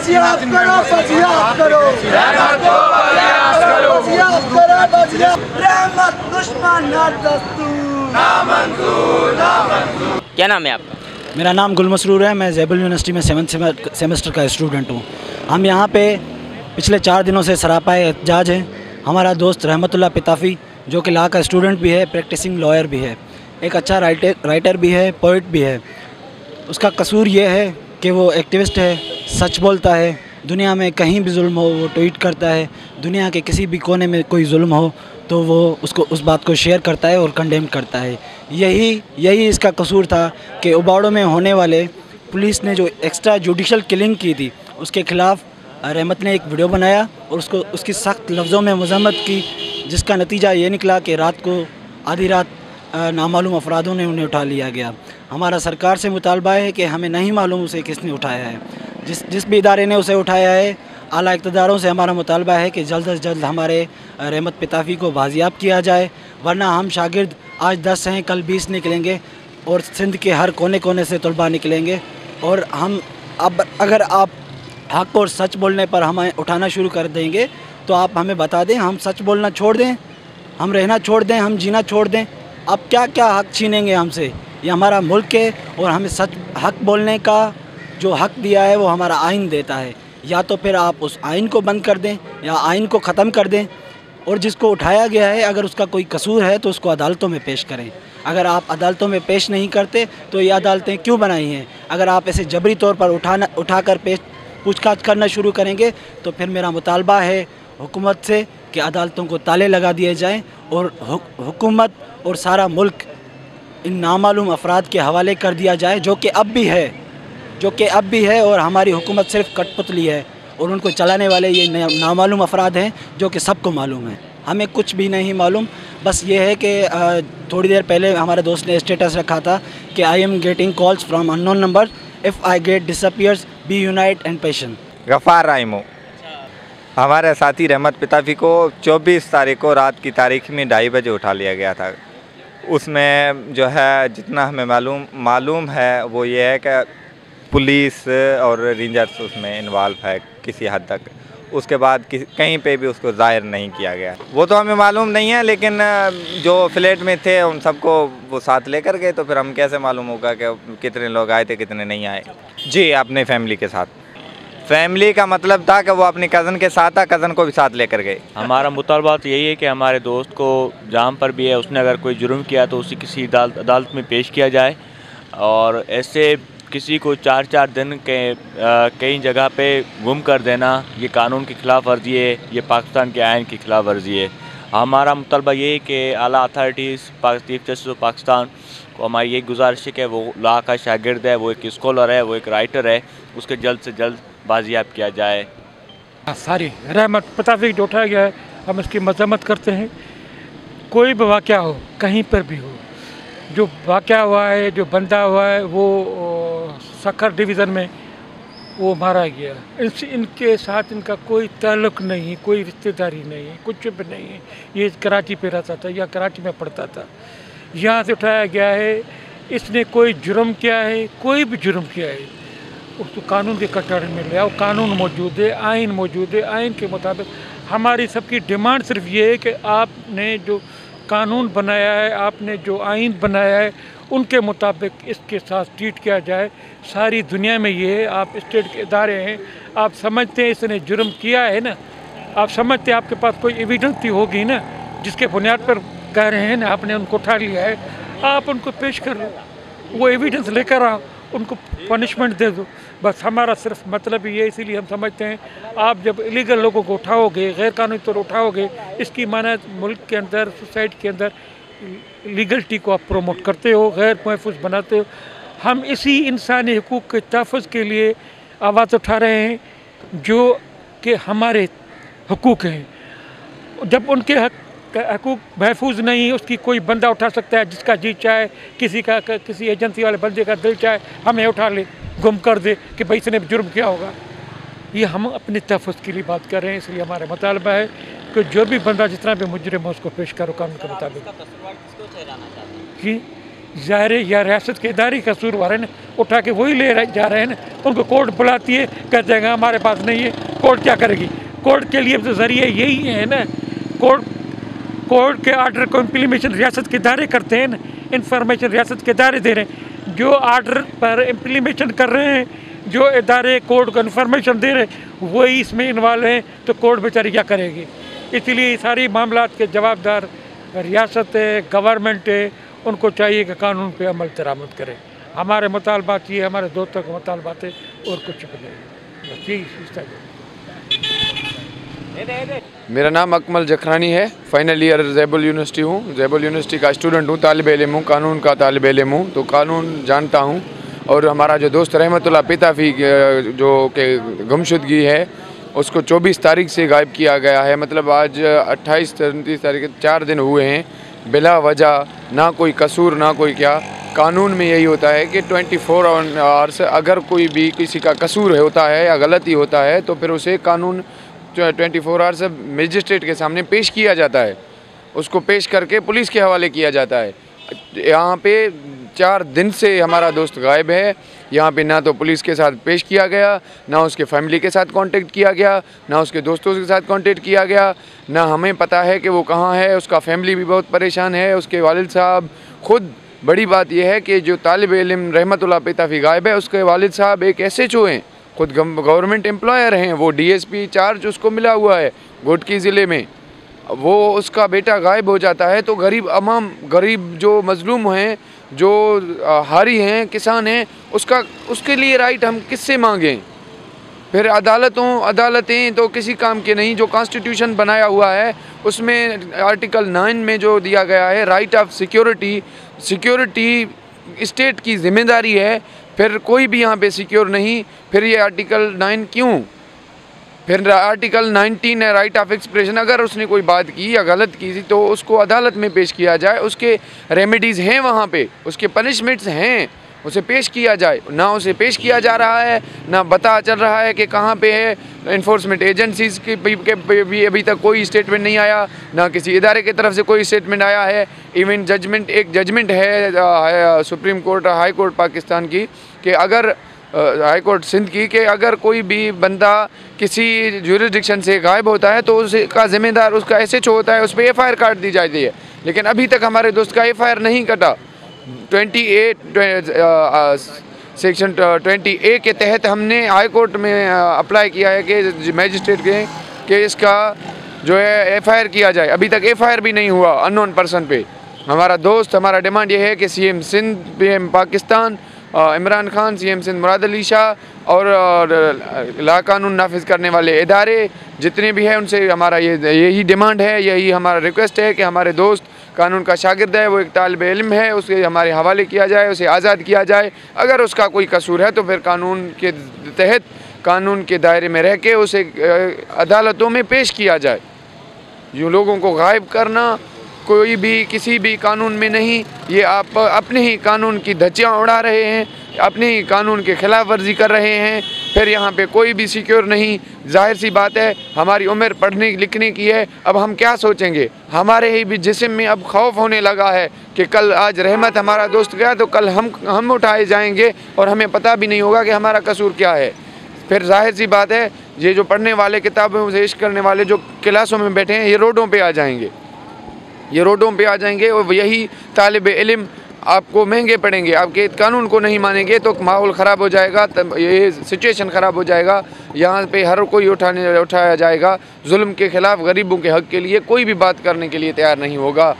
बाजियाब करो, बाजियाब करो, रहमत दुश्मन ना दस्तूर, ना मंजूर, ना मंजूर। क्या नाम है आपका? मेरा नाम गुल मसरूर है। मैं ज़ैबुल यूनिवर्सिटी में 7th सेमेस्टर का स्टूडेंट हूँ। हम यहाँ पे पिछले 4 दिनों से सरापा एहतजाज हैं। हमारा दोस्त रहमतुल्लाह पिताफ़ी जो कि लॉ का स्टूडेंट भी है, प्रैक्टिसिंग लॉयर भी है, एक अच्छा राइटर भी है, पोइट भी है। उसका कसूर ये है कि वो एक्टिविस्ट है, सच बोलता है, दुनिया में कहीं भी जुल्म हो वो ट्वीट करता है, दुनिया के किसी भी कोने में कोई जुल्म हो तो वो उसको उस बात को शेयर करता है और कंडेम करता है। यही इसका कसूर था कि उबाड़ो में होने वाले पुलिस ने जो एक्स्ट्रा जुडिशल किलिंग की थी उसके ख़िलाफ़ रहमत ने एक वीडियो बनाया और उसकी सख्त लफ्ज़ों में मज़म्मत की, जिसका नतीजा ये निकला कि रात को आधी रात नामालूम अफरादों ने उन्हें उठा लिया गया। हमारा सरकार से मुतालबा है कि हमें नहीं मालूम उसे किसने उठाया है, जिस भी इदारे ने उसे उठाया है। आला इक़्तिदारों से हमारा मुतालबा है कि जल्द से जल्द हमारे रहमत पिताफ़ी को बाजियाब किया जाए, वरना हम शागिर्द आज 10 हैं, कल 20 निकलेंगे और सिंध के हर कोने कोने से तलबा निकलेंगे। और हम अब अगर आप हक़ और सच बोलने पर हमें उठाना शुरू कर देंगे तो आप हमें बता दें, हम सच बोलना छोड़ दें, हम रहना छोड़ दें, हम जीना छोड़ दें। अब क्या क्या हक़ छीनेंगे हमसे? ये हमारा मुल्क है और हमें सच हक़ बोलने का जो हक़ दिया है वो हमारा आइन देता है। या तो फिर आप उस आइन को बंद कर दें या आइन को ख़त्म कर दें, और जिसको उठाया गया है अगर उसका कोई कसूर है तो उसको अदालतों में पेश करें। अगर आप अदालतों में पेश नहीं करते तो ये अदालतें क्यों बनाई हैं? अगर आप ऐसे जबरी तौर पर उठाकर पूछताछ करना शुरू करेंगे तो फिर मेरा मुतालबा है हुकूमत से कि अदालतों को ताले लगा दिए जाएँ और हुकूमत और सारा मुल्क इन नामालूम अफराद के हवाले कर दिया जाए, जो कि अब भी है और हमारी हुकूमत सिर्फ कठपुतली है और उनको चलाने वाले ये नामालूम अफराद हैं जो कि सबको मालूम है। हमें कुछ भी नहीं मालूम, बस ये है कि थोड़ी देर पहले हमारे दोस्त ने स्टेटस रखा था कि I am getting calls from unknown number, if I get disappears be unite and passion. Ghaffar राइमो हमारे साथी रहमत पिताफ़ी को 24 तारीख को रात की तारीख में 2:30 बजे उठा लिया गया था। उसमें जो है जितना हमें मालूम है वो ये है कि पुलिस और रेंजर्स उसमें इन्वॉल्व है किसी हद तक। उसके बाद कहीं पे भी उसको ज़ाहिर नहीं किया गया, वो तो हमें मालूम नहीं है, लेकिन जो फ्लैट में थे उन सबको वो साथ लेकर गए, तो फिर हम कैसे मालूम होगा कि कितने लोग आए थे कितने नहीं आए। जी, अपने फैमिली के साथ। फैमिली का मतलब था कि वो अपनी कज़न के साथ था, कज़न को भी साथ लेकर गए। हमारा मुतालबा तो यही है कि हमारे दोस्त को जहाँ पर भी है उसने अगर कोई जुर्म किया तो उसे किसी अदालत में पेश किया जाए, और ऐसे किसी को 4-4 दिन के कई जगह पे गुम कर देना ये कानून की ख़िलाफ़ वर्जी है, ये पाकिस्तान के आइन की ख़िलाफ़ वर्जी है। हमारा मुतालबा ये है कि आला authorities chief justice of Pakistan को हमारी यही गुजारिश है कि वो लॉ का शागिर्द है, वो एक स्कॉलर है, वो एक राइटर है, उसके जल्द से जल्द बाजियाब किया जाए। सारी रहमत पिताफ़ी जो उठाया गया है हम इसकी मज़म्मत करते हैं। कोई भी वाक़या हो, कहीं पर भी हो, जो वाक़या हुआ है, जो बंदा हुआ है, वो सखर डिवीज़न में वो मारा गया। इनके साथ इनका कोई ताल्लुक़ नहीं, कोई रिश्तेदारी नहीं, कुछ भी नहीं है। ये कराची पे रहता था या कराची में पढ़ता था, यहाँ से उठाया गया है। इसने कोई जुर्म किया है, कोई भी जुर्म किया है, उसको कानून के कटघरे में ले आओ। कानून मौजूद है, आइन मौजूद है, आइन के मुताबिक हमारी सबकी डिमांड सिर्फ ये है कि आपने जो कानून बनाया है, आपने जो आइन बनाया है, उनके मुताबिक इसके साथ ट्रीट किया जाए। सारी दुनिया में ये है, आप स्टेट के इदारे हैं, आप समझते हैं इसने जुर्म किया है ना, आप समझते हैं आपके पास कोई एविडेंस भी होगी ना, जिसके बुनियाद पर कह रहे हैं ना आपने उनको उठा लिया है, आप उनको पेश कर लो, वो एविडेंस लेकर आओ, उनको पनिशमेंट दे दो। बस हमारा सिर्फ मतलब ये, इसीलिए हम समझते हैं आप जब इलीगल लोगों को उठाओगे, गैर कानूनी तौर उठाओगे, इसकी माना मुल्क के अंदर, सोसाइटी के अंदर लीगलिटी को आप प्रोमोट करते हो, गैर महफूज बनाते हो। हम इसी इंसानी हकूक़ के तहफ़्फ़ुज़ के लिए आवाज़ उठा रहे हैं, जो कि हमारे हकूक़ हैं। जब उनके हकूक़ महफूज नहीं, उसकी कोई बंदा उठा सकता है जिसका जी चाहे, किसी एजेंसी वाले बंदे का दिल चाहे हमें उठा ले, गुम कर दे कि भाई इसने जुर्म किया होगा। ये हम अपने तहफ़्फ़ुज़ के लिए बात कर रहे हैं, इसलिए हमारा मुतालबा है कि जो भी बंदा जितना भी मुजरिम हो उसको पेश करो कानून के मुताबिक। जी, ज़ाहिर या रियासत के इदारे कसूरवार हैं, उठा के वही जा रहे हैं। उनको कोर्ट बुलाती है, कहते हैं हमारे पास नहीं है। कोर्ट क्या करेगी? कोर्ट के लिए तो ज़रिए यही है ना, कोर्ट के आर्डर को इम्प्लीमेशन रियासत के इदारे करते हैं ना, इंफॉर्मेशन रियासत के इदारे दे रहे हैं। जो आर्डर पर इम्प्लीमेशन कर रहे हैं, जो इदारे कोर्ट को इन्फॉर्मेशन दे रहे हैं, वही इसमें इन्वॉल्व हैं, तो कोर्ट बेचारी क्या करेगी? इसलिए सारी मामलात के जवाबदार रियासत है, गवर्नमेंट है, उनको चाहिए कि कानून पे अमल दरामद करें। हमारे मुतालबात ये, हमारे दोस्तों के मुतालबात है, और कुछ भी नहीं। बस यही सोचता है। मेरा नाम अकमल जखरानी है, फाइनल ईयर ज़ैबुल यूनिवर्सिटी हूँ, ज़ैबुल यूनिवर्सिटी का स्टूडेंट हूँ, तालिब इल्म हूँ, कानून का तालिब इल्म हूँ, तो कानून जानता हूँ। और हमारा जो दोस्त रहमतुल्लाह पिताफी जो कि गुमशुदगी है, उसको 24 तारीख से गायब किया गया है। मतलब आज 28-29 तारीख, 4 दिन हुए हैं बिला वजह, ना कोई कसूर ना कोई क्या। कानून में यही होता है कि 24 आवर्स अगर कोई भी किसी का कसूर होता है या गलती होता है तो फिर उसे कानून 24 आवर्स मजिस्ट्रेट के सामने पेश किया जाता है, उसको पेश करके पुलिस के हवाले किया जाता है। यहाँ पे 4 दिन से हमारा दोस्त गायब है। यहाँ पे ना तो पुलिस के साथ पेश किया गया, ना उसके फैमिली के साथ कांटेक्ट किया गया, ना उसके दोस्तों के साथ कांटेक्ट किया गया, ना हमें पता है कि वो कहाँ है। उसका फैमिली भी बहुत परेशान है, उसके वालिद साहब खुद। बड़ी बात यह है कि जो तालिब इल्म रहमतुल्लाह पिताफी गायब है, उसके वालिद साहब एक SHO हैं, खुद गवर्नमेंट एम्प्लॉयर हैं, वो DSP चार्ज उसको मिला हुआ है घोटकी ज़िले में। वो उसका बेटा गायब हो जाता है तो गरीब जो मजलूम हैं, जो हारी हैं, किसान हैं, उसके लिए राइट हम किससे मांगें? फिर अदालतें तो किसी काम के नहीं। जो कॉन्स्टिट्यूशन बनाया हुआ है उसमें आर्टिकल 9 में जो दिया गया है राइट ऑफ सिक्योरिटी स्टेट की जिम्मेदारी है, फिर कोई भी यहाँ पे सिक्योर नहीं। फिर ये आर्टिकल 9 क्यों? फिर आर्टिकल 19 है राइट ऑफ एक्सप्रेशन। अगर उसने कोई बात की या गलत की थी तो उसको अदालत में पेश किया जाए, उसके रेमेडीज़ हैं वहाँ पे, उसके पनिशमेंट्स हैं, उसे पेश किया जाए। ना उसे पेश किया जा रहा है, ना पता चल रहा है कि कहाँ पे है। इन्फोर्समेंट एजेंसीज़ के भी अभी तक कोई स्टेटमेंट नहीं आया, ना किसी इदारे की तरफ से कोई स्टेटमेंट आया है। इवन एक जजमेंट है supreme court, high court Pakistan की, कि अगर हाई कोर्ट सिंध की, कि अगर कोई भी बंदा किसी ज्यूरिसडिक्शन से गायब होता है तो उसका ज़िम्मेदार उसका SHO होता है, उस पर FIR काट दी जाती है। लेकिन अभी तक हमारे दोस्त का FIR नहीं कटा। 28 सेक्शन 20A के तहत हमने हाई कोर्ट में अप्लाई किया है कि मजिस्ट्रेट के इसका जो है FIR किया जाए। अभी तक FIR भी नहीं हुआ अननोन पर्सन पे। हमारा डिमांड ये है कि CM Sindh, PM Pakistan Imran Khan, CM Sindh Murad Ali Shah और ला कानून नाफिज करने वाले इदारे जितने भी हैं उनसे हमारा यही डिमांड है, यही हमारा रिक्वेस्ट है कि हमारे दोस्त कानून का शागिर्द है, वो एक तालिब इल्म है, उसे हमारे हवाले किया जाए, उसे आज़ाद किया जाए। अगर उसका कोई कसूर है तो फिर कानून के तहत, कानून के दायरे में रह के उसे अदालतों में पेश किया जाए। यूँ लोगों को गायब करना कोई भी किसी भी कानून में नहीं। ये आप अपने ही कानून की धज्जियाँ उड़ा रहे हैं, अपने ही कानून के खिलाफ वर्जी कर रहे हैं। फिर यहाँ पे कोई भी सिक्योर नहीं। जाहिर सी बात है, हमारी उम्र पढ़ने लिखने की है, अब हम क्या सोचेंगे? हमारे ही भी जिस्म में अब खौफ होने लगा है कि कल आज रहमत हमारा दोस्त गया तो कल हम उठाए जाएंगे और हमें पता भी नहीं होगा कि हमारा कसूर क्या है। फिर जाहिर सी बात है, ये जो पढ़ने वाले, किताबों से इश्क करने वाले जो क्लासों में बैठे हैं, ये रोडों पर आ जाएंगे और यही तालिब इल्म आपको महंगे पड़ेंगे। आपके कानून को नहीं मानेंगे तो माहौल ख़राब हो जाएगा, ये सिचुएशन ख़राब हो जाएगा। यहाँ पे हर कोई उठाया जाएगा जुल्म के ख़िलाफ़, गरीबों के हक़ के लिए कोई भी बात करने के लिए तैयार नहीं होगा।